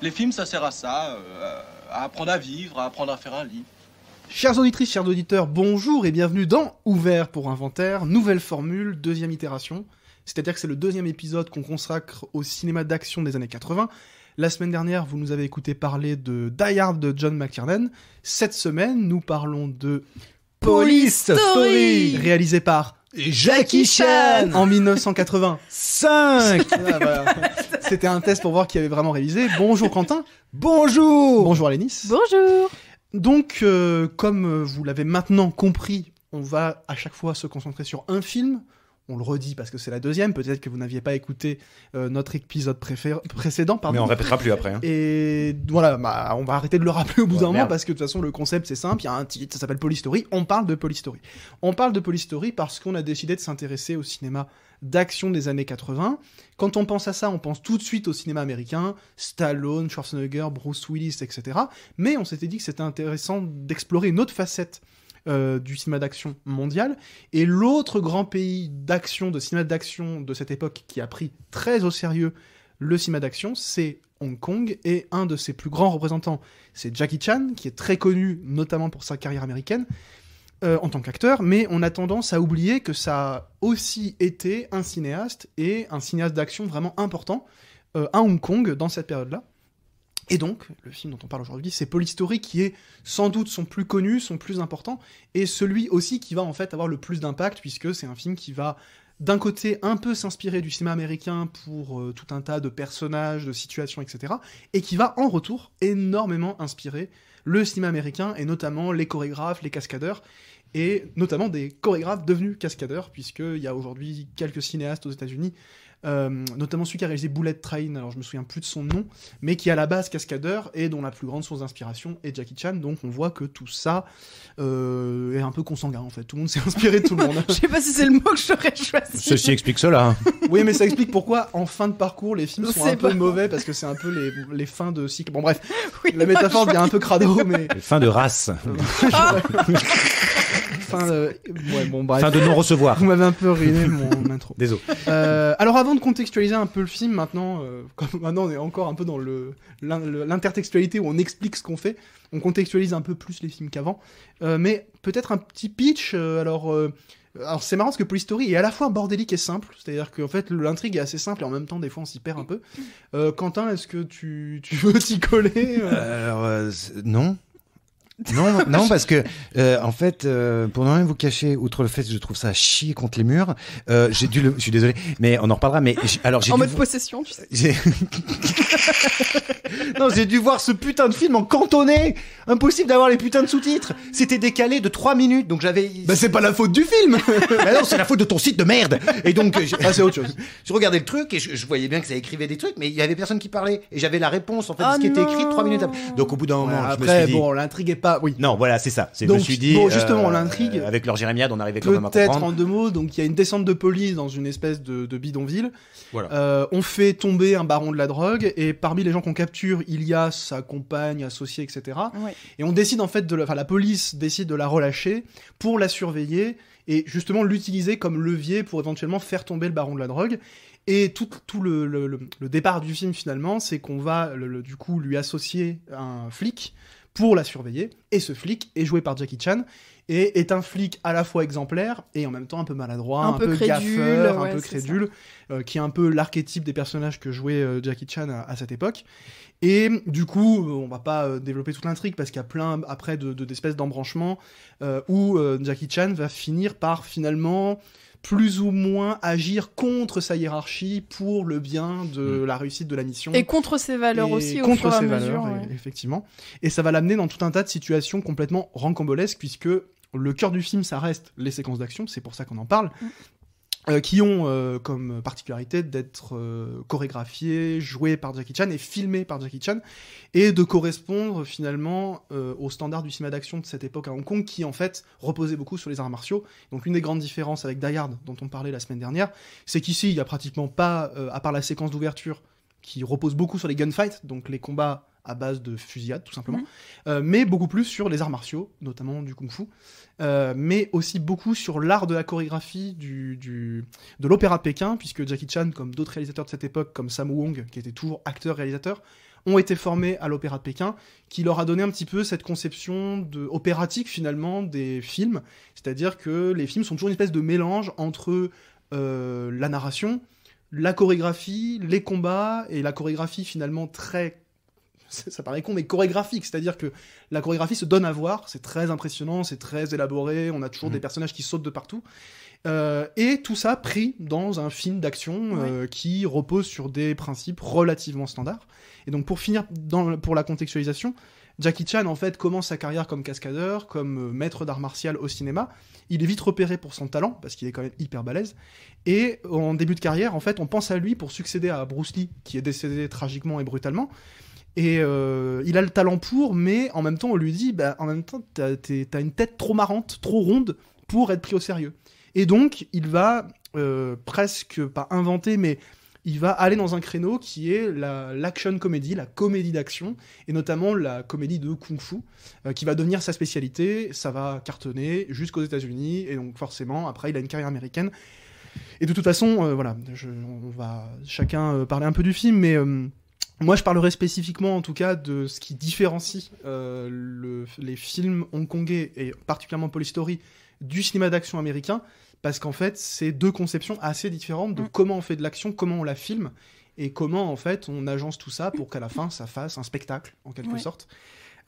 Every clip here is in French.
Les films, ça sert à ça, à apprendre à vivre, à apprendre à faire un lit. Chères auditrices, chers auditeurs, bonjour et bienvenue dans Ouvert pour Inventaire, nouvelle formule, deuxième itération. C'est-à-dire que c'est le deuxième épisode qu'on consacre au cinéma d'action des années 80. La semaine dernière, vous nous avez écouté parler de Die Hard de John McTiernan. Cette semaine, nous parlons de Police Story, réalisé par Jackie Chan en 1985. Ah, voilà. C'était un test pour voir qui avait vraiment réalisé. Bonjour Quentin. Bonjour. Bonjour Alénis. Bonjour. Donc, comme vous l'avez maintenant compris, on va à chaque fois se concentrer sur un film. On le redit parce que c'est la deuxième. Peut-être que vous n'aviez pas écouté notre épisode précédent. Pardon. Mais on répétera plus après. Hein. Et voilà, on va arrêter de le rappeler au bout d'un moment merde. parce que de toute façon, le concept c'est simple. Il y a un titre, ça s'appelle Police Story. On parle de Police Story. On parle de Police Story parce qu'on a décidé de s'intéresser au cinéma d'action des années 80. Quand on pense à ça, on pense tout de suite au cinéma américain, Stallone, Schwarzenegger, Bruce Willis, etc. Mais on s'était dit que c'était intéressant d'explorer une autre facette du cinéma d'action mondial. Et l'autre grand pays d'action, de cinéma d'action de cette époque qui a pris très au sérieux le cinéma d'action, c'est Hong Kong. Et un de ses plus grands représentants, c'est Jackie Chan, qui est très connu notamment pour sa carrière américaine, en tant qu'acteur, mais on a tendance à oublier que ça a aussi été un cinéaste et un cinéaste d'action vraiment important à Hong Kong dans cette période-là. Et donc, le film dont on parle aujourd'hui, c'est Police Story, qui est sans doute son plus connu, son plus important, et celui aussi qui va en fait avoir le plus d'impact, puisque c'est un film qui va d'un côté un peu s'inspirer du cinéma américain pour tout un tas de personnages, de situations, etc., et qui va en retour énormément inspirer le cinéma américain, et notamment les chorégraphes, les cascadeurs, et notamment des chorégraphes devenus cascadeurs, puisqu'il y a aujourd'hui quelques cinéastes aux États-Unis, notamment celui qui a réalisé Bullet Train, alors je me souviens plus de son nom, mais qui est à la base cascadeur, et dont la plus grande source d'inspiration est Jackie Chan, donc on voit que tout ça est un peu consanguin en fait, tout le monde s'est inspiré de tout le monde. Je sais pas si c'est le mot que j'aurais choisi. Ceci explique cela. Oui, mais ça explique pourquoi, en fin de parcours, les films Je sont sais un peu pas. mauvais, parce que c'est un peu les fins de cycle. Bon bref, Oui, la métaphore devient un peu crado, mais... Fin de race. Ouais, bon bref. Fin de non-recevoir. Vous m'avez un peu ruiné mon intro. Désolé. Alors avant de contextualiser un peu le film, maintenant, comme maintenant on est encore un peu dans l'intertextualité où on explique ce qu'on fait, on contextualise un peu plus les films qu'avant, mais peut-être un petit pitch. Alors c'est marrant parce que Police Story est à la fois bordélique et simple, c'est-à-dire qu'en fait l'intrigue est assez simple et en même temps des fois on s'y perd un peu. Quentin, est-ce que tu veux t'y coller Non. Non, parce que en fait, pour ne rien vous cacher, outre le fait que je trouve ça à chier contre les murs, je suis désolé, mais on en reparlera. Mais j'ai En dû mode possession, tu sais. j'ai dû voir ce putain de film en cantonais. Impossible d'avoir les putains de sous-titres. C'était décalé de 3 minutes, donc j'avais. Bah c'est pas la faute du film. Bah non, c'est la faute de ton site de merde. Et donc, C'est autre chose. je regardais le truc et je voyais bien que ça écrivait des trucs, mais il y avait personne qui parlait. Et j'avais la réponse, en fait, de ce qui était écrit 3 minutes après. Donc, au bout d'un moment, je me Après, suis dit... bon, l'intrigue est pas... Oui. Non, voilà, c'est ça. Je me Donc, suis dit... bon, justement, l'intrigue... Avec leur Jérémiade, on arrivait quand même à Peut-être comprendre. en 2 mots, donc il y a une descente de police dans une espèce de bidonville. Voilà. On fait tomber un baron de la drogue, et parmi les gens qu'on capture, il y a sa compagne, associée, etc. Ouais. Et on décide en fait, la police décide de la relâcher pour la surveiller, et justement l'utiliser comme levier pour éventuellement faire tomber le baron de la drogue. Et tout le départ du film finalement, c'est qu'on va du coup lui associer un flic pour la surveiller, et ce flic est joué par Jackie Chan, et est un flic à la fois exemplaire, et en même temps un peu maladroit, un peu crédule, gaffeur, ouais, un peu c'est crédule, qui est un peu l'archétype des personnages que jouait Jackie Chan à cette époque. Et du coup, on va pas développer toute l'intrigue, parce qu'il y a plein après d'espèces d'embranchements, où Jackie Chan va finir par finalement... plus ou moins agir contre sa hiérarchie pour le bien de la réussite de la mission. Et contre ses valeurs aussi, au contre fur et à ses mesure. valeurs, Ouais. effectivement. Et ça va l'amener dans tout un tas de situations complètement rocambolesques, puisque le cœur du film, ça reste les séquences d'action, c'est pour ça qu'on en parle, qui ont comme particularité d'être chorégraphiés, joués par Jackie Chan et filmés par Jackie Chan, et de correspondre finalement aux standards du cinéma d'action de cette époque à Hong Kong, qui en fait reposait beaucoup sur les arts martiaux. Donc l'une des grandes différences avec Die Hard, dont on parlait la semaine dernière, c'est qu'ici, il y a pratiquement pas, à part la séquence d'ouverture, qui repose beaucoup sur les gunfights, donc les combats à base de fusillade, tout simplement, mais beaucoup plus sur les arts martiaux, notamment du kung-fu, mais aussi beaucoup sur l'art de la chorégraphie de l'opéra de Pékin, puisque Jackie Chan, comme d'autres réalisateurs de cette époque, comme Sammo Hung, qui était toujours acteur-réalisateur, ont été formés à l'Opéra de Pékin, qui leur a donné un petit peu cette conception opératique finalement des films, c'est-à-dire que les films sont toujours une espèce de mélange entre la narration, la chorégraphie, les combats, et la chorégraphie finalement très... ça paraît con, mais chorégraphique, c'est-à-dire que la chorégraphie se donne à voir, c'est très impressionnant, c'est très élaboré, on a toujours des personnages qui sautent de partout, et tout ça pris dans un film d'action qui repose sur des principes relativement standards. Et donc pour finir, pour la contextualisation, Jackie Chan en fait commence sa carrière comme cascadeur, comme maître d'art martial au cinéma. Il est vite repéré pour son talent, parce qu'il est quand même hyper balèze. Et en début de carrière, en fait, on pense à lui pour succéder à Bruce Lee, qui est décédé tragiquement et brutalement. Et il a le talent pour, mais en même temps, on lui dit, en même temps, t'as une tête trop marrante, trop ronde pour être pris au sérieux. Et donc, il va presque, pas inventer, mais il va aller dans un créneau qui est l'action comédie, la comédie d'action, et notamment la comédie de kung-fu, qui va devenir sa spécialité. Ça va cartonner jusqu'aux États-Unis, et donc forcément, après, il a une carrière américaine. Et de toute façon, voilà, on va chacun parler un peu du film, mais moi, je parlerai spécifiquement, en tout cas, de ce qui différencie les films hongkongais, et particulièrement Police Story, du cinéma d'action américain, parce qu'en fait, c'est deux conceptions assez différentes de comment on fait de l'action, comment on la filme, et comment, en fait, on agence tout ça pour qu'à la fin, ça fasse un spectacle, en quelque sorte.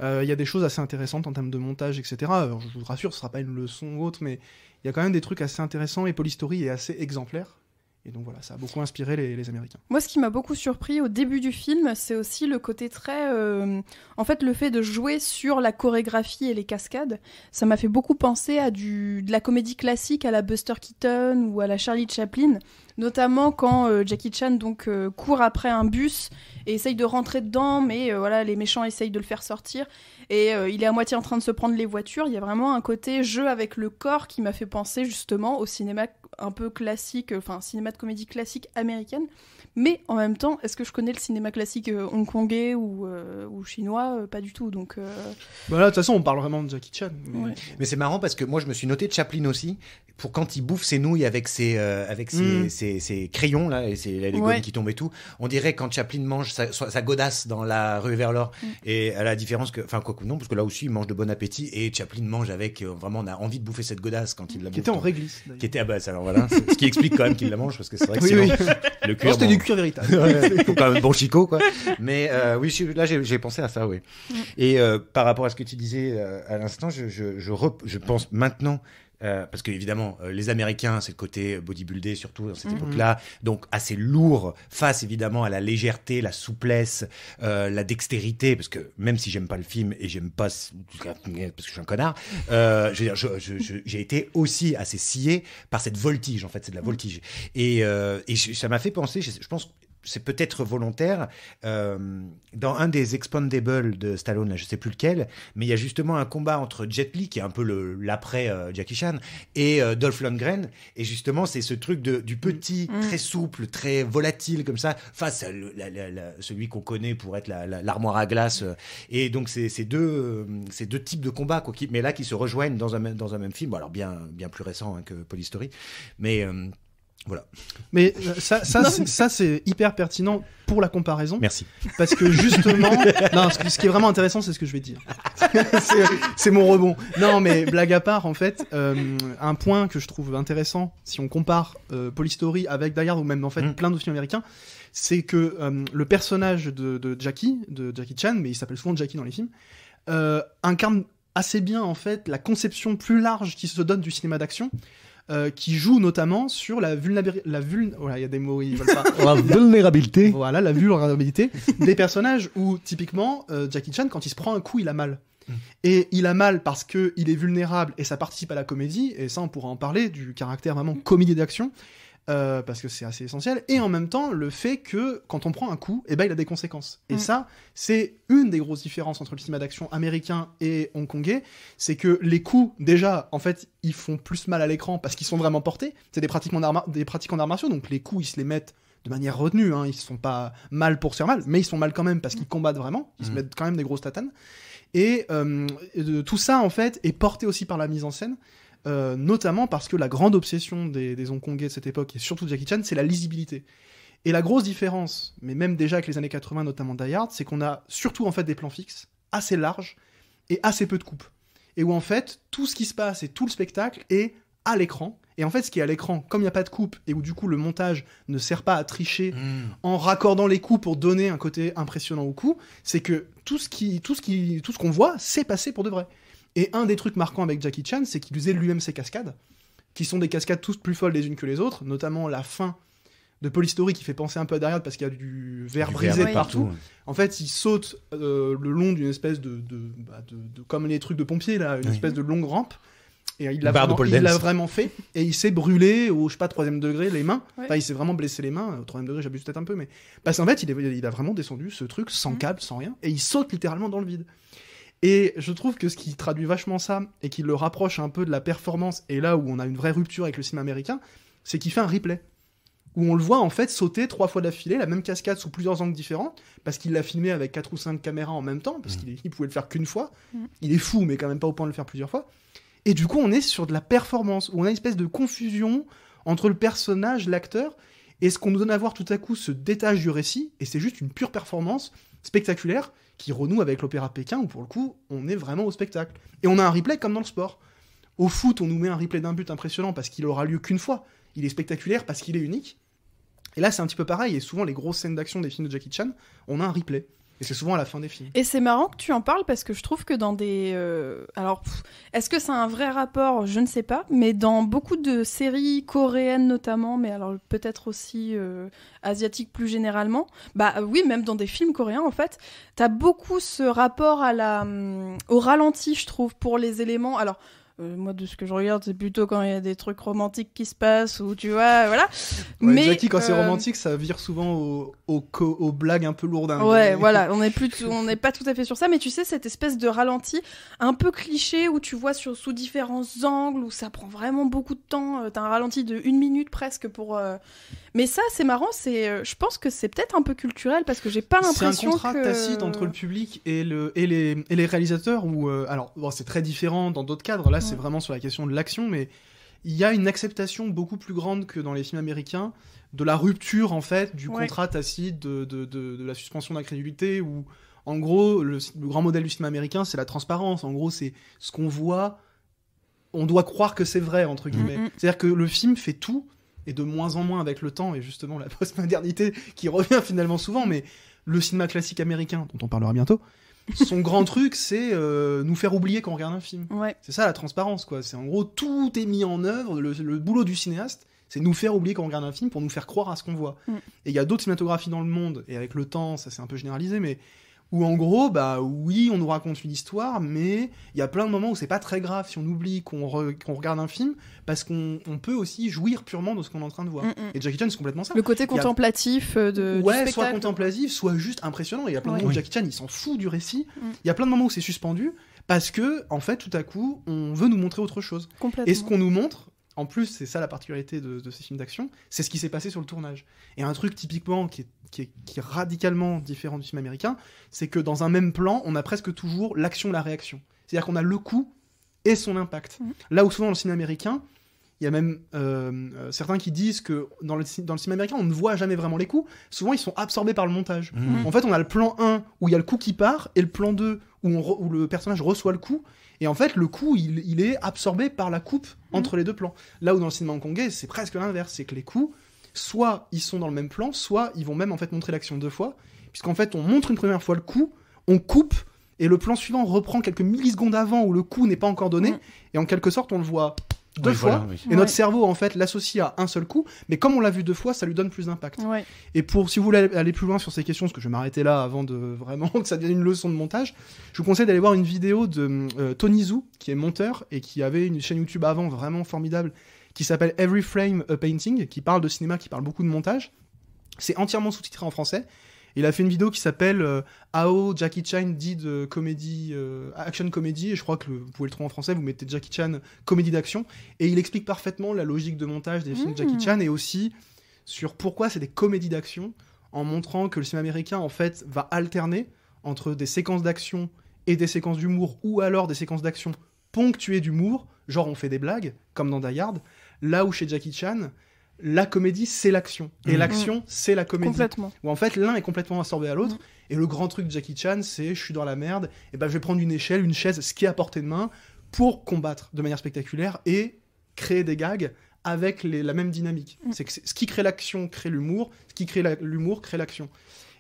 Il y a des choses assez intéressantes en termes de montage, etc. Alors, je vous rassure, ce sera pas une leçon ou autre, mais il y a quand même des trucs assez intéressants, et Police Story est assez exemplaire. Et donc voilà, ça a beaucoup inspiré les Américains. Moi, ce qui m'a beaucoup surpris au début du film, c'est aussi le côté très... En fait, le fait de jouer sur la chorégraphie et les cascades, ça m'a fait beaucoup penser à de la comédie classique à la Buster Keaton ou à la Charlie Chaplin, notamment quand Jackie Chan donc, court après un bus et essaye de rentrer dedans, mais voilà, les méchants essayent de le faire sortir. Et il est à moitié en train de se prendre les voitures. Il y a vraiment un côté jeu avec le corps qui m'a fait penser justement au cinéma un peu classique, enfin cinéma de comédie classique américaine. Mais en même temps, est-ce que je connais le cinéma classique hongkongais ou chinois ? Pas du tout. Donc, Bah là, de toute façon, on parle vraiment de Jackie Chan. Mais c'est marrant parce que moi, je me suis noté Chaplin aussi, pour quand il bouffe ses nouilles avec ses crayons, là, et les gommes qui tombent et tout. On dirait quand Chaplin mange sa godasse dans la rue vers l'or. Et à la différence que, enfin, quoi que non, parce que là aussi, il mange de bon appétit, et Chaplin mange avec, vraiment, on a envie de bouffer cette godasse quand il la bouffe. Qui était en réglisse. Qui était, alors voilà, ce qui explique quand même qu'il la mange, parce que c'est vrai que sinon, le cuir. C'était du cuir véritable. Faut quand même bon chicot, quoi. Mais oui, là, j'ai pensé à ça, oui. Et par rapport à ce que tu disais à l'instant, je pense maintenant. Parce que évidemment, les Américains, c'est le côté bodybuildé surtout dans cette époque-là, donc assez lourd face évidemment à la légèreté, la souplesse, la dextérité. Parce que même si j'aime pas le film et j'aime pas parce que je suis un connard, je veux dire, j'ai été aussi assez scié par cette voltige. En fait, c'est de la voltige. Et ça m'a fait penser. Je pense. C'est peut-être volontaire, dans un des Expendables de Stallone, là, je sais plus lequel, mais il y a justement un combat entre Jet Li, qui est un peu l'après Jackie Chan, et Dolph Lundgren, et justement c'est ce truc du petit, très souple, très volatile comme ça, face à celui qu'on connaît pour être l'armoire à glace, et donc c'est deux types de combats, quoi, mais là qui se rejoignent dans un même film, bon, alors bien plus récent que Police Story, mais... Voilà. Mais ça c'est hyper pertinent pour la comparaison. Merci. Parce que justement, non, ce qui est vraiment intéressant, c'est ce que je vais dire. c'est mon rebond. Non, mais blague à part, en fait, un point que je trouve intéressant, si on compare Police Story avec Die Hard ou même en fait plein d'autres films américains, c'est que le personnage de Jackie Chan, mais il s'appelle souvent Jackie dans les films, incarne assez bien en fait la conception plus large qui se donne du cinéma d'action. Qui joue notamment sur la voilà, il y a des mots, ils veulent pas. La vulnérabilité. Voilà, la vulnérabilité des personnages où, typiquement, Jackie Chan, quand il se prend un coup, il a mal. Et il a mal parce que il est vulnérable et ça participe à la comédie, et ça, on pourra en parler, du caractère vraiment comédie d'action. Parce que c'est assez essentiel, et en même temps le fait que quand on prend un coup, il a des conséquences. Et ça, c'est une des grosses différences entre le cinéma d'action américain et hongkongais, c'est que les coups, déjà, en fait, ils font plus mal à l'écran parce qu'ils sont vraiment portés. C'est des pratiques en arts martiaux, donc les coups, ils se les mettent de manière retenue, hein. Ils se font pas mal pour se faire mal, mais ils sont mal quand même parce qu'ils combattent vraiment, ils se mettent quand même des grosses tatanes. Et tout ça, en fait, est porté aussi par la mise en scène. Notamment parce que la grande obsession des Hongkongais de cette époque, et surtout de Jackie Chan, c'est la lisibilité. Et la grosse différence, mais même déjà avec les années 80, notamment Die Hard, c'est qu'on a surtout en fait des plans fixes, assez larges, et assez peu de coupes. Et où en fait, tout ce qui se passe et tout le spectacle est à l'écran. Et en fait, ce qui est à l'écran, comme il n'y a pas de coupe, et où du coup le montage ne sert pas à tricher en raccordant les coups pour donner un côté impressionnant au coup, c'est que tout ce qu'on voit, c'est passé pour de vrai. Et un des trucs marquants avec Jackie Chan, c'est qu'il usait lui-même ses cascades, qui sont des cascades toutes plus folles les unes que les autres, notamment la fin de Police Story qui fait penser un peu à derrière parce qu'il y a du verre brisé partout. En fait, il saute le long d'une espèce de comme les trucs de pompiers là, une espèce de longue rampe. Et il l'a vraiment fait, et il s'est brûlé au, je sais pas, 3e degré, les mains. Enfin, il s'est vraiment blessé les mains, au 3e degré, j'abuse peut-être un peu, mais... Parce qu'en fait, il a vraiment descendu ce truc sans câble, sans rien, et il saute littéralement dans le vide. Et je trouve que ce qui traduit vachement ça, et qui le rapproche un peu de la performance, et là où on a une vraie rupture avec le cinéma américain, c'est qu'il fait un replay. Où on le voit en fait sauter 3 fois d'affilée, la même cascade sous plusieurs angles différents, parce qu'il l'a filmé avec 4 ou 5 caméras en même temps, parce qu'il pouvait le faire qu'une fois. Il est fou, mais quand même pas au point de le faire plusieurs fois. Et du coup, on est sur de la performance, où on a une espèce de confusion entre le personnage, l'acteur, et ce qu'on nous donne à voir tout à coup se détache du récit, et c'est juste une pure performance spectaculaire qui renoue avec l'Opéra Pékin, où pour le coup, on est vraiment au spectacle. Et on a un replay comme dans le sport. Au foot, on nous met un replay d'un but impressionnant parce qu'il aura lieu qu'une fois. Il est spectaculaire parce qu'il est unique. Et là, c'est un petit peu pareil, et souvent, les grosses scènes d'action des films de Jackie Chan, on a un replay. Et c'est souvent à la fin des films. Et c'est marrant que tu en parles parce que je trouve que dans des... est-ce que c'est un vrai rapport ? Je ne sais pas. Mais dans beaucoup de séries coréennes notamment, mais alors peut-être aussi asiatiques plus généralement, bah oui, même dans des films coréens en fait, t'as beaucoup ce rapport au ralenti, je trouve, pour les éléments... Alors, moi, de ce que je regarde, c'est plutôt quand il y a des trucs romantiques qui se passent, ou tu vois, voilà. Ouais, mais Jackie, quand c'est romantique, ça vire souvent aux blagues un peu lourdes. Hein, ouais, voilà, on n'est pas tout à fait sur ça, mais tu sais, cette espèce de ralenti un peu cliché, où tu vois sous différents angles, où ça prend vraiment beaucoup de temps, t'as un ralenti de 1 minute presque pour... Mais ça, c'est marrant, je pense que c'est peut-être un peu culturel, parce que j'ai pas l'impression que... C'est un contrat tacite entre le public et les réalisateurs, où... alors, bon, c'est très différent dans d'autres cadres, là, c'est vraiment sur la question de l'action, mais il y a une acceptation beaucoup plus grande que dans les films américains de la rupture, en fait, du contrat tacite, de la suspension d'incrédulité, où, en gros, le grand modèle du cinéma américain, c'est la transparence. En gros, c'est ce qu'on voit, on doit croire que c'est vrai, entre guillemets. C'est-à-dire que le film fait tout, et de moins en moins avec le temps, et justement la postmodernité qui revient finalement souvent, mais le cinéma classique américain, dont on parlera bientôt, son grand truc, c'est nous faire oublier qu'on regarde un film. Ouais. C'est ça la transparence, quoi. C'est en gros, tout est mis en œuvre. Le boulot du cinéaste, c'est nous faire oublier qu'on regarde un film pour nous faire croire à ce qu'on voit. Et il y a d'autres cinématographies dans le monde, et avec le temps, ça s'est un peu généralisé, mais où en gros, bah oui, on nous raconte une histoire, mais il y a plein de moments où c'est pas très grave si on oublie qu'on regarde un film, parce qu'on peut aussi jouir purement de ce qu'on est en train de voir. Et Jackie Chan, c'est complètement ça. Le côté contemplatif du spectacle. Soit contemplatif, soit juste impressionnant. Il y a plein de moments où Jackie Chan, il s'en fout du récit. Il y a plein de moments où c'est suspendu, parce que, en fait, tout à coup, on veut nous montrer autre chose. Et ce qu'on nous montre, en plus, c'est ça la particularité de ces films d'action, c'est ce qui s'est passé sur le tournage. Et un truc typiquement qui est radicalement différent du film américain, c'est que dans un même plan, on a presque toujours l'action et la réaction. C'est-à-dire qu'on a le coup et son impact. Là où souvent dans le cinéma américain, il y a même certains qui disent que dans le cinéma américain, on ne voit jamais vraiment les coups. Souvent, ils sont absorbés par le montage. En fait, on a le plan 1 où il y a le coup qui part, et le plan 2 où le personnage reçoit le coup. Et en fait, le coup, il est absorbé par la coupe entre les deux plans. Là où dans le cinéma hongkongais, c'est presque l'inverse. C'est que les coups, soit ils sont dans le même plan, soit ils vont même en fait montrer l'action 2 fois. Puisqu'en fait, on montre une première fois le coup, on coupe, et le plan suivant reprend quelques millisecondes avant où le coup n'est pas encore donné. Et en quelque sorte, on le voit 2 fois. Voilà, et notre cerveau, en fait, l'associe à un seul coup. Mais comme on l'a vu 2 fois, ça lui donne plus d'impact. Et si vous voulez aller plus loin sur ces questions, parce que je vais m'arrêter là avant de vraiment que ça devienne une leçon de montage, je vous conseille d'aller voir une vidéo de Tony Zhu, qui est monteur et qui avait une chaîne YouTube avant vraiment formidable, qui s'appelle Every Frame a Painting, qui parle de cinéma, qui parle beaucoup de montage. C'est entièrement sous-titré en français. Il a fait une vidéo qui s'appelle How Jackie Chan did action comedy, et je crois que vous pouvez le trouver en français, vous mettez Jackie Chan comédie d'action, et il explique parfaitement la logique de montage des films de Jackie Chan, et aussi sur pourquoi c'est des comédies d'action, en montrant que le cinéma américain en fait va alterner entre des séquences d'action et des séquences d'humour, ou alors des séquences d'action ponctuées d'humour, genre on fait des blagues, comme dans Die Hard, là où chez Jackie Chan, la comédie c'est l'action et l'action c'est la comédie. Complètement. Où en fait l'un est complètement absorbé à l'autre et le grand truc de Jackie Chan c'est je suis dans la merde et ben je vais prendre une échelle, une chaise, ce qui est à portée de main pour combattre de manière spectaculaire et créer des gags avec la même dynamique. C'est que ce qui crée l'action crée l'humour, ce qui crée l'humour crée l'action.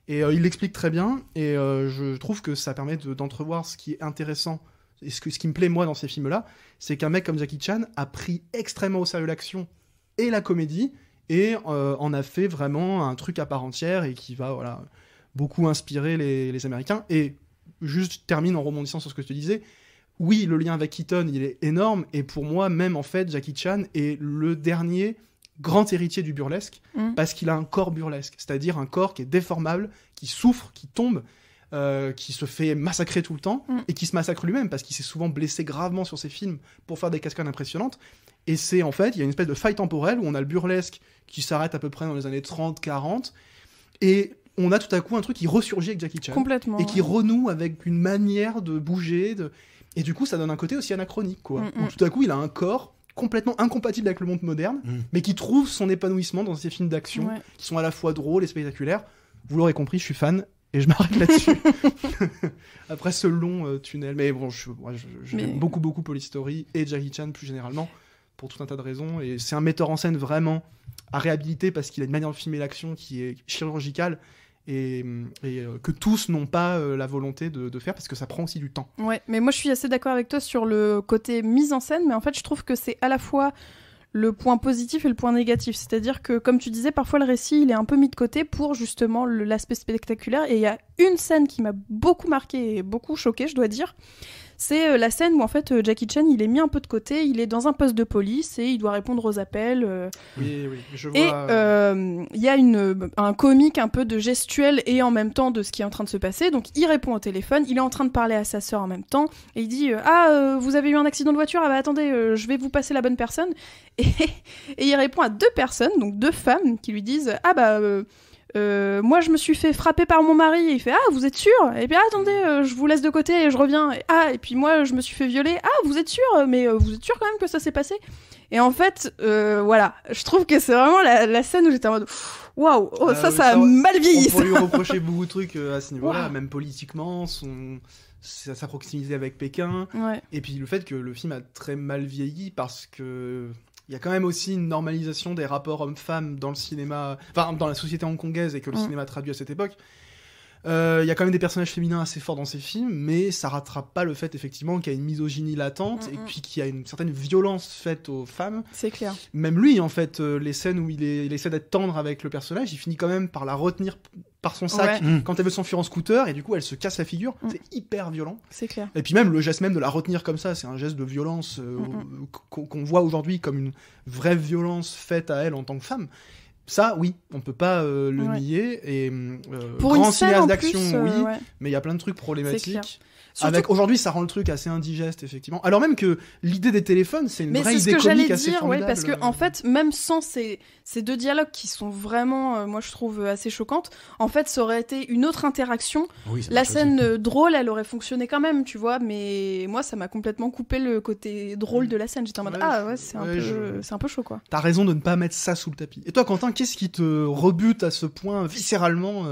Et il l'explique très bien, et je trouve que ça permet d'entrevoir ce qui est intéressant, et ce qui me plaît moi dans ces films-là, c'est qu'un mec comme Jackie Chan a pris extrêmement au sérieux l'action et la comédie, et en a fait vraiment un truc à part entière, et qui va beaucoup inspirer les Américains. Et juste je termine en rebondissant sur ce que je te disais, oui, le lien avec Keaton, il est énorme, et pour moi, même en fait, Jackie Chan est le dernier grand héritier du burlesque, parce qu'il a un corps burlesque, c'est-à-dire un corps qui est déformable, qui souffre, qui tombe, qui se fait massacrer tout le temps, et qui se massacre lui-même, parce qu'il s'est souvent blessé gravement sur ses films pour faire des cascades impressionnantes. Et c'est en fait, il y a une espèce de faille temporelle où on a le burlesque qui s'arrête à peu près dans les années 30-40, et on a tout à coup un truc qui ressurgit avec Jackie Chan. Complètement. Et qui renoue avec une manière de bouger, et du coup ça donne un côté aussi anachronique, quoi. Où tout à coup il a un corps complètement incompatible avec le monde moderne, mais qui trouve son épanouissement dans ces films d'action, qui sont à la fois drôles et spectaculaires. Vous l'aurez compris, je suis fan, et je m'arrête là-dessus. Après ce long tunnel. Mais bon, j'aime beaucoup Police Story, et Jackie Chan plus généralement, pour tout un tas de raisons. Et c'est un metteur en scène vraiment à réhabiliter, parce qu'il a une manière de filmer l'action qui est chirurgicale, et que tous n'ont pas la volonté de faire, parce que ça prend aussi du temps. Ouais, mais moi je suis assez d'accord avec toi sur le côté mise en scène, mais en fait je trouve que c'est à la fois le point positif et le point négatif. C'est-à-dire que, comme tu disais, parfois le récit il est un peu mis de côté pour justement l'aspect spectaculaire, et il y a une scène qui m'a beaucoup marquée et beaucoup choquée, je dois dire. C'est la scène où en fait Jackie Chan il est mis un peu de côté, il est dans un poste de police et il doit répondre aux appels. Oui, je vois. Et il y a un comique un peu de gestuel et en même temps de ce qui est en train de se passer. Donc il répond au téléphone, il est en train de parler à sa sœur en même temps et il dit vous avez eu un accident de voiture, ah bah attendez, je vais vous passer la bonne personne. Et il répond à deux personnes, donc deux femmes qui lui disent moi je me suis fait frapper par mon mari, et il fait vous êtes sûr, et puis attendez je vous laisse de côté et je reviens, et puis moi je me suis fait violer, vous êtes sûr, mais vous êtes sûr quand même que ça s'est passé? Et en fait voilà, je trouve que c'est vraiment la scène où j'étais en mode waouh, ça a mal vieilli. On pourrait lui reprocher beaucoup de trucs à ce niveau-là, même politiquement, sa proximité avec Pékin, et puis le fait que le film a très mal vieilli, parce que il y a quand même aussi une normalisation des rapports hommes-femmes dans le cinéma, enfin dans la société hongkongaise, et que le cinéma traduit à cette époque. Il y a quand même des personnages féminins assez forts dans ces films, mais ça rattrape pas le fait effectivement qu'il y a une misogynie latente, et puis qu'il y a une certaine violence faite aux femmes. C'est clair. Même lui, en fait, les scènes où il essaie d'être tendre avec le personnage, il finit quand même par la retenir par son sac quand elle veut s'enfuir en scooter, et du coup elle se casse la figure. C'est hyper violent. C'est clair. Et puis même le geste même de la retenir comme ça, c'est un geste de violence qu'on voit aujourd'hui comme une vraie violence faite à elle en tant que femme. Ça, oui, on peut pas le nier. Et pour grand une scène cinéaste en d'action, plus, oui, mais il y a plein de trucs problématiques. Surtout... Aujourd'hui, ça rend le truc assez indigeste, effectivement. Alors même que l'idée des téléphones, c'est une vraie idée comique assez formidable. Mais c'est ce que j'allais dire, parce que en fait, même sans ces deux dialogues qui sont vraiment, moi je trouve assez choquantes, en fait, ça aurait été une autre interaction. Oui, la scène drôle, elle aurait fonctionné quand même, tu vois. Mais moi, ça m'a complètement coupé le côté drôle de la scène. J'étais en mode c'est un peu chaud, quoi. T'as raison de ne pas mettre ça sous le tapis. Et toi, Quentin, qu'est-ce qui te rebute à ce point viscéralement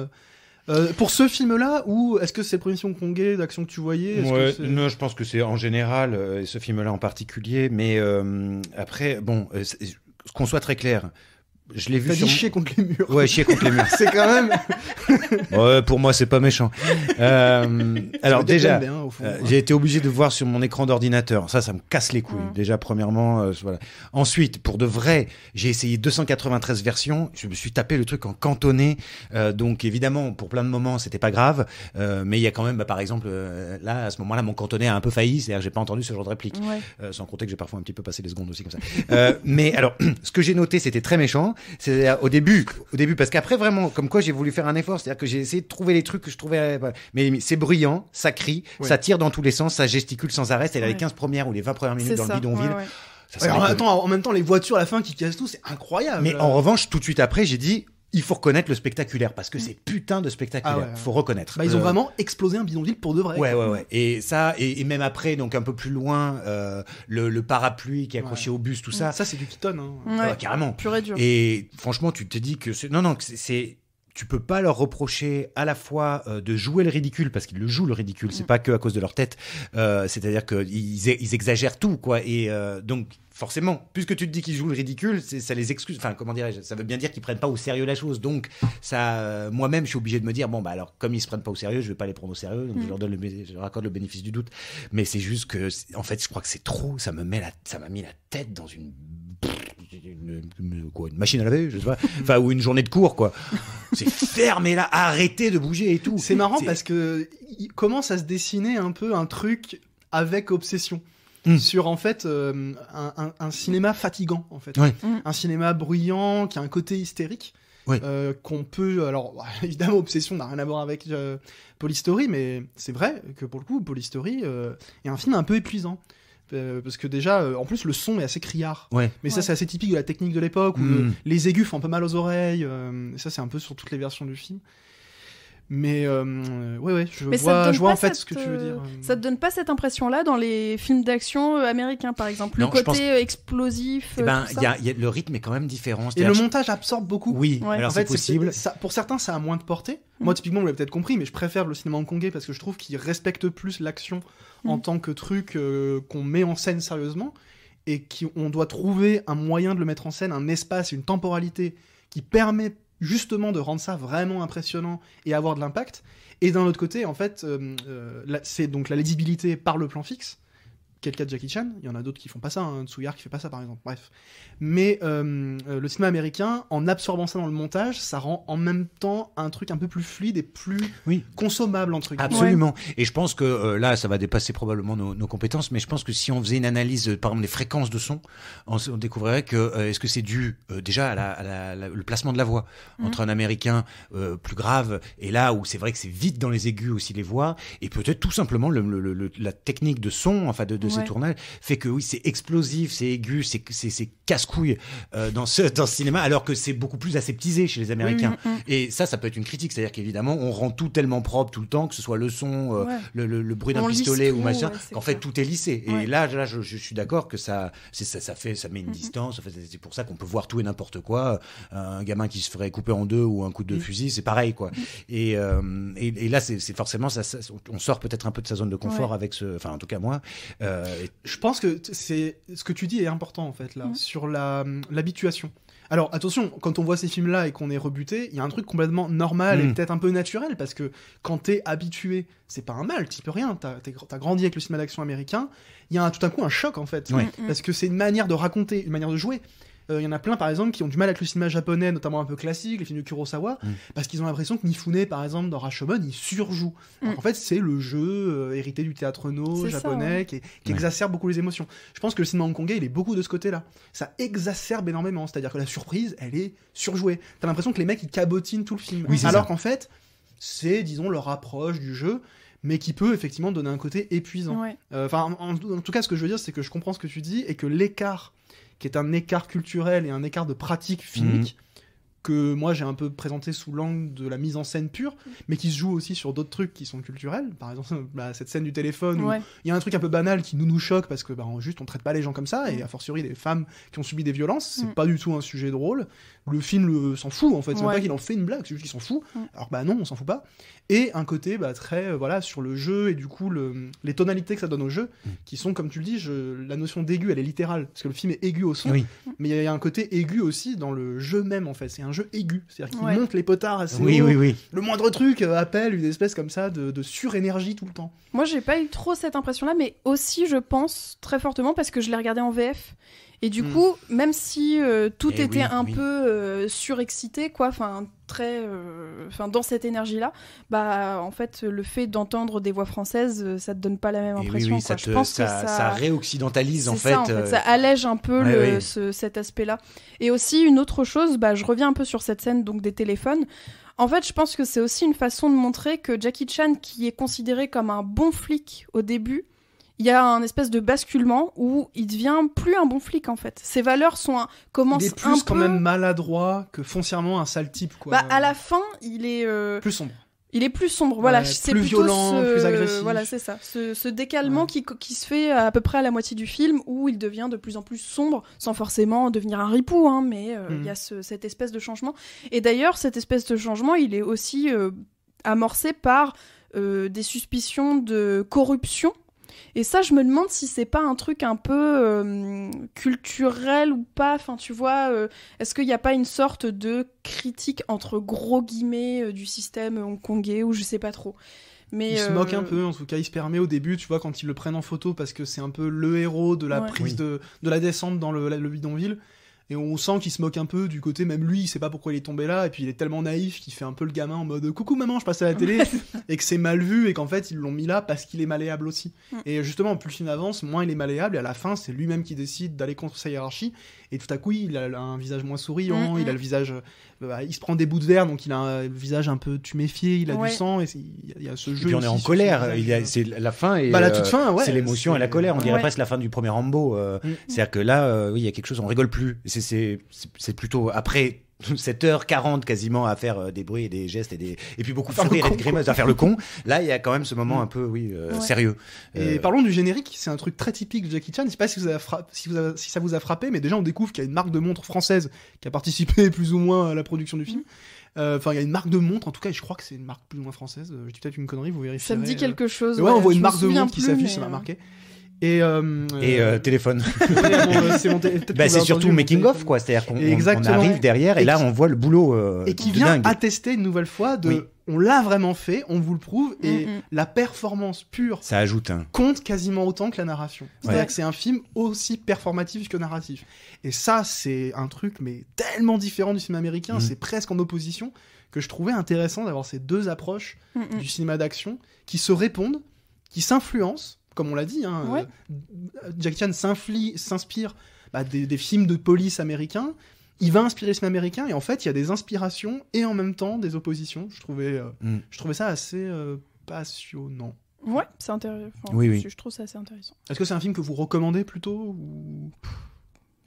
pour ce film-là, ou est-ce que c'est le premier film hongkongais d'action que tu voyais? Non, je pense que c'est en général, et ce film-là en particulier, mais après, bon, qu'on soit très clair, je l'ai vu. T'as dit chier contre les murs. Ouais, chier contre les murs. C'est quand même. Ouais, pour moi, c'est pas méchant. Alors déjà, j'ai été obligé de voir sur mon écran d'ordinateur. Ça me casse les couilles. Déjà, premièrement, voilà. Ensuite, pour de vrai, j'ai essayé 293 versions. Je me suis tapé le truc en cantonné. Donc, évidemment, pour plein de moments, c'était pas grave. Mais il y a quand même, par exemple, là, à ce moment-là, mon cantonné a un peu failli. C'est-à-dire, j'ai pas entendu ce genre de réplique. Sans compter que j'ai parfois un petit peu passé les secondes aussi comme ça. Mais alors, ce que j'ai noté, c'était très méchant. C'est au début, parce qu'après vraiment, comme quoi j'ai voulu faire un effort, c'est-à-dire que j'ai essayé de trouver les trucs que je trouvais, mais c'est bruyant, ça crie, ça tire dans tous les sens, ça gesticule sans arrêt, c'est les 15 premières ou les 20 premières minutes dans le bidonville. En même temps, les voitures à la fin qui cassent tout, c'est incroyable. Mais en revanche, tout de suite après, j'ai dit, il faut reconnaître le spectaculaire, parce que c'est putain de spectaculaire. Faut reconnaître. Ils ont vraiment explosé un bidonville pour de vrai. Ouais. Et ça, et même après, donc un peu plus loin, le parapluie qui est accroché au bus, tout ça. Ça, c'est du Keaton. Carrément. Pur et dur. Et franchement, tu te dis que tu peux pas leur reprocher à la fois de jouer le ridicule, parce qu'ils le jouent le ridicule, c'est pas que à cause de leur tête, c'est-à-dire qu'ils exagèrent tout, quoi. Et donc forcément, puisque tu te dis qu'ils jouent le ridicule, ça les excuse. Enfin, comment dirais-je, ça veut bien dire qu'ils prennent pas au sérieux la chose. Donc ça, moi-même, je suis obligé de me dire, bon bah alors, comme ils se prennent pas au sérieux, je vais pas les prendre au sérieux, donc je leur accorde le bénéfice du doute. Mais c'est juste que, en fait, je crois que c'est trop. Ça m'a mis la tête dans une machine à laver, je sais pas, enfin, ou une journée de cours, quoi. C'est fermé là, arrêtez de bouger et tout. C'est marrant parce que il commence à se dessiner un peu un truc avec obsession. Sur en fait un cinéma fatigant, en fait. Un cinéma bruyant qui a un côté hystérique. Qu'on peut, alors évidemment, Obsession n'a rien à voir avec Polystory, mais c'est vrai que pour le coup Polystory est un film un peu épuisant. Parce que déjà, en plus, le son est assez criard. Mais ça, c'est assez typique de la technique de l'époque, où les aigus font un peu mal aux oreilles. Et ça, c'est un peu sur toutes les versions du film. Mais je vois en fait ce que tu veux dire. Ça te donne pas cette impression-là dans les films d'action américains, par exemple? Le côté explosif. Il y a le rythme est quand même différent. Et le montage absorbe beaucoup. Oui, alors en fait, c'est possible. Pour certains, ça a moins de portée. Moi, typiquement, vous l'avez peut-être compris, mais je préfère le cinéma hongkongais parce que je trouve qu'il respecte plus l'action en tant que truc qu'on met en scène sérieusement, et qu'on doit trouver un moyen de le mettre en scène, un espace, une temporalité qui permet justement de rendre ça vraiment impressionnant et avoir de l'impact. Et d'un autre côté, en fait, c'est donc la lisibilité par le plan fixe, qui est le cas de Jackie Chan. Il y en a d'autres qui font pas ça, Tsuyar qui fait pas ça par exemple, bref. Mais le cinéma américain, en absorbant ça dans le montage, ça rend en même temps un truc un peu plus fluide et plus consommable, entre guillemets. Absolument. Et je pense que là, ça va dépasser probablement nos compétences, mais je pense que si on faisait une analyse, par exemple, des fréquences de son, on découvrirait que est-ce que c'est dû déjà à le placement de la voix entre un américain plus grave et là où c'est vrai que c'est vite dans les aigus aussi les voix, et peut-être tout simplement la technique de son, enfin de ces tournages, fait que oui, c'est explosif, c'est aigu, c'est casse-couille dans ce cinéma, alors que c'est beaucoup plus aseptisé chez les Américains. Et ça peut être une critique, c'est-à-dire qu'évidemment, on rend tout tellement propre tout le temps, que ce soit le son, le bruit d'un pistolet ou machin, qu'en fait tout est lissé. Et là, je suis d'accord que ça met une distance. En fait, c'est pour ça qu'on peut voir tout et n'importe quoi. Un gamin qui se ferait couper en deux ou un coup de fusil, c'est pareil, quoi. Et là, c'est forcément ça, on sort peut-être un peu de sa zone de confort avec enfin, en tout cas moi. Je pense que c'est ce que tu dis est important en fait là, sur l'habituation. Alors attention, quand on voit ces films-là et qu'on est rebuté, il y a un truc complètement normal et peut-être un peu naturel, parce que quand t'es habitué, c'est pas un mal, t'y peux rien, t'as grandi avec le cinéma d'action américain, il y a tout à coup un choc en fait, parce que c'est une manière de raconter, une manière de jouer. Il y en a plein par exemple qui ont du mal avec le cinéma japonais, notamment un peu classique, les films de Kurosawa, parce qu'ils ont l'impression que Mifune par exemple dans Rashomon il surjoue. En fait c'est le jeu hérité du théâtre no japonais qui exacerbe beaucoup les émotions. Je pense que le cinéma hongkongais il est beaucoup de ce côté là, ça exacerbe énormément, c'est à dire que la surprise elle est surjouée, t'as l'impression que les mecs ils cabotinent tout le film, alors qu'en fait c'est disons leur approche du jeu, mais qui peut effectivement donner un côté épuisant. En tout cas ce que je veux dire c'est que je comprends ce que tu dis, et que l'écart qui est un écart culturel et un écart de pratique filmique que moi j'ai un peu présenté sous l'angle de la mise en scène pure, mais qui se joue aussi sur d'autres trucs qui sont culturels. Par exemple, cette scène du téléphone où il y a un truc un peu banal qui nous choque parce que juste on traite pas les gens comme ça, et a fortiori des femmes qui ont subi des violences, c'est pas du tout un sujet drôle. Le film s'en fout en fait, c'est même pas qu'il en fait une blague, c'est juste qu'il s'en fout. Alors non, on s'en fout pas. Et un côté très sur le jeu, et du coup les tonalités que ça donne au jeu, qui sont, comme tu le dis, la notion d'aigu elle est littérale, parce que le film est aigu au son, mais il y a un côté aigu aussi dans le jeu même en fait, c'est un jeu aigu, c'est-à-dire qu'il monte les potards assez haut, le moindre truc appelle une espèce comme ça de surénergie tout le temps. Moi j'ai pas eu trop cette impression là, mais aussi je pense très fortement parce que je l'ai regardé en VF. Et du coup, même si tout était un peu surexcité, quoi, dans cette énergie-là, en fait, le fait d'entendre des voix françaises, ça te donne pas la même impression. Je pense que ça réoccidentalise en fait. Ça allège un peu cet aspect-là. Et aussi une autre chose, je reviens un peu sur cette scène donc des téléphones. En fait, je pense que c'est aussi une façon de montrer que Jackie Chan, qui est considéré comme un bon flic au début, il y a un espèce de basculement où il devient plus un bon flic en fait. Ses valeurs commencent Il est plus un quand peu... même maladroit que foncièrement un sale type, quoi. Bah, à la fin, il est Plus sombre. Il est plus sombre, voilà. Ouais, C'est plus plutôt violent, plus agressif. Voilà, c'est ça. Ce décalement qui se fait à peu près à la moitié du film, où il devient de plus en plus sombre, sans forcément devenir un ripou, hein, mais il y a cette espèce de changement. Et d'ailleurs, cette espèce de changement, il est aussi amorcé par des suspicions de corruption. Et ça, je me demande si c'est pas un truc un peu culturel ou pas. Enfin, tu vois, est-ce qu'il n'y a pas une sorte de critique entre gros guillemets du système hongkongais ou je sais pas trop. Mais il se moque un peu, en tout cas, il se permet au début, tu vois, quand ils le prennent en photo parce que c'est un peu le héros de la prise de la descente dans le bidonville. Et on sent qu'il se moque un peu du côté, même lui, il sait pas pourquoi il est tombé là, et puis il est tellement naïf qu'il fait un peu le gamin en mode coucou maman, je passe à la télé, et que c'est mal vu, et qu'en fait ils l'ont mis là parce qu'il est malléable aussi. Et justement, plus le film avance, moins il est malléable, et à la fin, c'est lui-même qui décide d'aller contre sa hiérarchie, et tout à coup, il a un visage moins souriant, il a le visage. Il se prend des bouts de verre, donc il a un visage un peu tuméfié, il a du sang, et il y a ce jeu. Et puis on est en colère, c'est la fin, et la toute fin, c'est l'émotion et la colère, on dirait presque la fin du premier Rambo. C'est-à-dire que là, oui, il y a quelque chose, on rigole plus. C'est plutôt après 7h40 quasiment à faire des bruits et des gestes et puis beaucoup de sourires et de grimaces à faire le con. Là, il y a quand même ce moment un peu, sérieux. Et parlons du générique, c'est un truc très typique de Jackie Chan. Je sais pas si ça vous a frappé, mais déjà on découvre qu'il y a une marque de montre française qui a participé plus ou moins à la production du film. Enfin, il y a une marque de montre, en tout cas, et je crois que c'est une marque plus ou moins française. Je dis peut-être une connerie, vous vérifierez. Ça me dit quelque chose. Ouais, on voit une marque de montre qui s'affiche, ça m'a marqué. Et téléphone. C'est surtout making of, quoi. C'est-à-dire qu'on arrive derrière et là on voit le boulot. Et qui vient attester une nouvelle fois de on l'a vraiment fait, on vous le prouve, et la performance pure ça ajoute compte quasiment autant que la narration. C'est-à-dire que c'est un film aussi performatif que narratif. Et ça, c'est un truc mais tellement différent du cinéma américain, c'est presque en opposition, que je trouvais intéressant d'avoir ces deux approches du cinéma d'action qui se répondent, qui s'influencent. Comme on l'a dit, Jackie Chan s'inspire des films de police américains. Il va inspirer le cinéma américain, et en fait, il y a des inspirations et en même temps des oppositions. Je trouvais ça assez passionnant. Ouais, c'est intéressant. Oui. Je trouve ça assez intéressant. Est-ce que c'est un film que vous recommandez plutôt ou...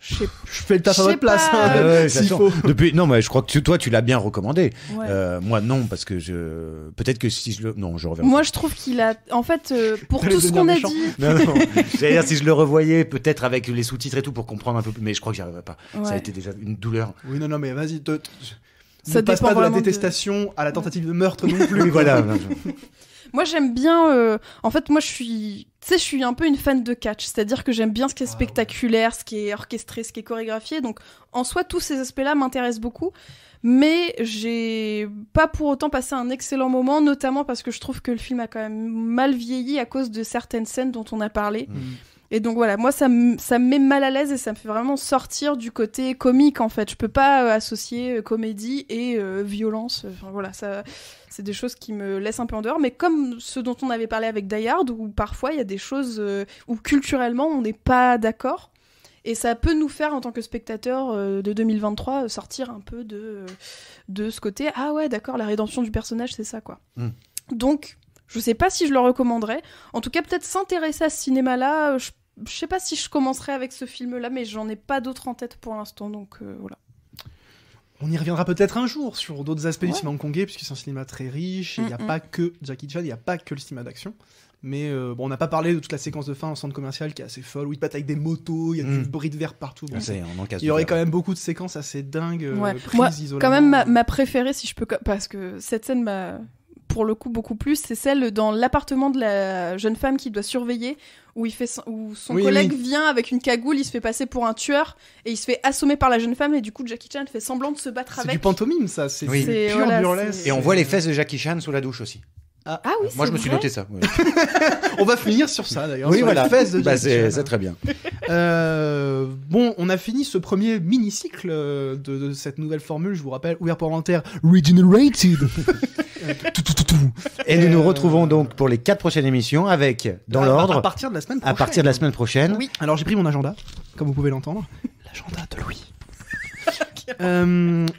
Je fais le taf à votre place. S'il faut. Non, mais je crois que toi, tu l'as bien recommandé. Ouais. Moi, non, parce que peut-être que si je le. Non, je reviens. Moi, je trouve qu'il a. En fait, pour tout ce qu'on a dit. Non. J'allais dire, si je le revoyais, peut-être avec les sous-titres et tout, pour comprendre un peu plus. Mais je crois que j'y arriverais pas. Ouais. Ça a été déjà une douleur. Oui, non, mais vas-y. Ça ne passe pas de la vraiment détestation à la tentative de meurtre non plus. Oui, voilà. Moi, j'aime bien. En fait, moi, je suis un peu une fan de catch. C'est-à-dire que j'aime bien ce qui est spectaculaire, ce qui est orchestré, ce qui est chorégraphié. Donc, en soi, tous ces aspects-là m'intéressent beaucoup. Mais j'ai pas pour autant passé un excellent moment, notamment parce que je trouve que le film a quand même mal vieilli à cause de certaines scènes dont on a parlé. Et donc voilà, moi ça me met mal à l'aise et ça me fait vraiment sortir du côté comique en fait. Je peux pas associer comédie et violence. Enfin voilà, ça c'est des choses qui me laissent un peu en dehors. Mais comme ce dont on avait parlé avec Die Hard, où parfois il y a des choses où culturellement on n'est pas d'accord. Et ça peut nous faire, en tant que spectateur de 2023, sortir un peu de ce côté. Ah ouais, d'accord, la rédemption du personnage, c'est ça quoi. Donc je sais pas si je le recommanderais. En tout cas, peut-être s'intéresser à ce cinéma-là. Je sais pas si je commencerai avec ce film-là, mais j'en ai pas d'autres en tête pour l'instant, donc voilà. On y reviendra peut-être un jour sur d'autres aspects du cinéma hongkongais, puisque c'est un cinéma très riche, et il n'y a pas que Jackie Chan, il n'y a pas que le cinéma d'action. Mais on n'a pas parlé de toute la séquence de fin en centre commercial qui est assez folle, où ils battent avec des motos, il y a du bruit de verre partout. Bon, il y aurait quand même beaucoup de séquences assez dingues, prises isolément. Quand même, ma préférée, si je peux, parce que cette scène m'a... pour le coup beaucoup plus, c'est celle dans l'appartement de la jeune femme qui doit surveiller, où son collègue vient avec une cagoule, il se fait passer pour un tueur et il se fait assommer par la jeune femme, et du coup Jackie Chan fait semblant de se battre avec. C'est du pantomime ça, c'est pur burlesque. Et on voit les fesses de Jackie Chan sous la douche aussi. Ah oui, moi je me suis noté ça. Ouais. On va finir sur ça d'ailleurs. Oui, voilà. Les fesses de Jackie Chan. C'est très bien. Bon, on a fini ce premier mini-cycle de cette nouvelle formule, je vous rappelle, ouvert pour inventaire, Regenerated. Et nous nous retrouvons donc pour les 4 prochaines émissions avec, dans l'ordre, à partir de la semaine prochaine. À partir de la semaine prochaine. Oui. Alors j'ai pris mon agenda, comme vous pouvez l'entendre. L'agenda de Louis.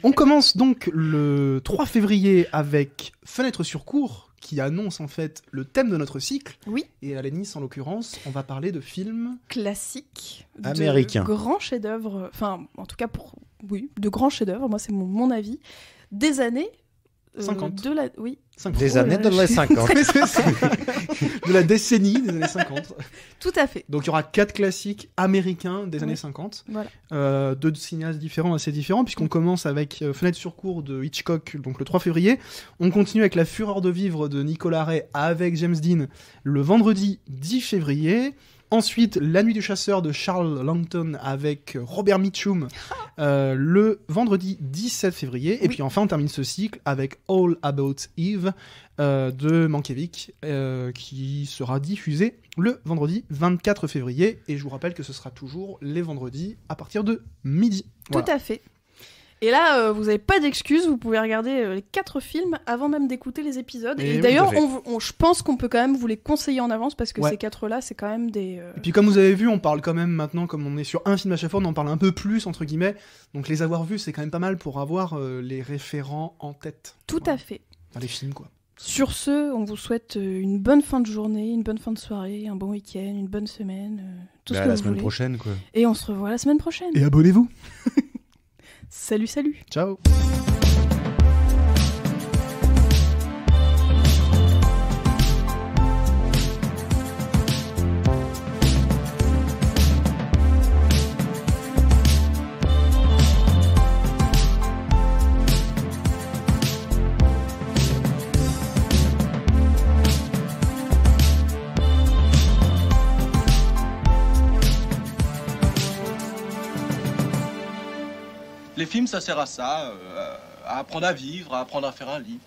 On commence donc le 3 février avec Fenêtre sur cour, qui annonce en fait le thème de notre cycle. Oui. Et à Lénis, en l'occurrence, on va parler de films Classique. Américain. De grands chefs-d'œuvre. Enfin, en tout cas, de grands chefs-d'œuvre. Moi, c'est mon avis. Des années. 50. Oui. 50. Des Oh là années là, de les 50. Oui, c'est ça. De la décennie des années 50. Tout à fait. Donc il y aura 4 classiques américains des Oui. années 50. Voilà. 2 cinéastes différents, assez différents, puisqu'on commence avec Fenêtre sur cour de Hitchcock, donc le 3 février. On continue avec La fureur de vivre de Nicolas Ray avec James Dean le vendredi 10 février. Ensuite, La nuit du chasseur de Charles Langton avec Robert Mitchum le vendredi 17 février. Et Oui. puis enfin, on termine ce cycle avec All About Eve de Mankiewicz qui sera diffusé le vendredi 24 février. Et je vous rappelle que ce sera toujours les vendredis à partir de midi. Voilà. Tout à fait. Et là, vous n'avez pas d'excuses, vous pouvez regarder les 4 films avant même d'écouter les épisodes. Et Et oui, d'ailleurs, tout à fait. je pense qu'on peut quand même vous les conseiller en avance parce que Ouais. ces 4-là, c'est quand même des. Et puis comme vous avez vu, on parle quand même maintenant, comme on est sur un film à chaque fois, on en parle un peu plus, entre guillemets. Donc les avoir vus, c'est quand même pas mal pour avoir les référents en tête. Tout Voilà. à fait. Enfin, les films, quoi. Sur ce, on vous souhaite une bonne fin de journée, une bonne fin de soirée, un bon week-end, une bonne semaine, tout ce Bah, que la vous semaine voulez. prochaine, quoi. Et on se revoit la semaine prochaine. Et abonnez-vous. Salut, salut. Ciao. Les films, ça sert à ça, à apprendre à vivre, à apprendre à faire un lit.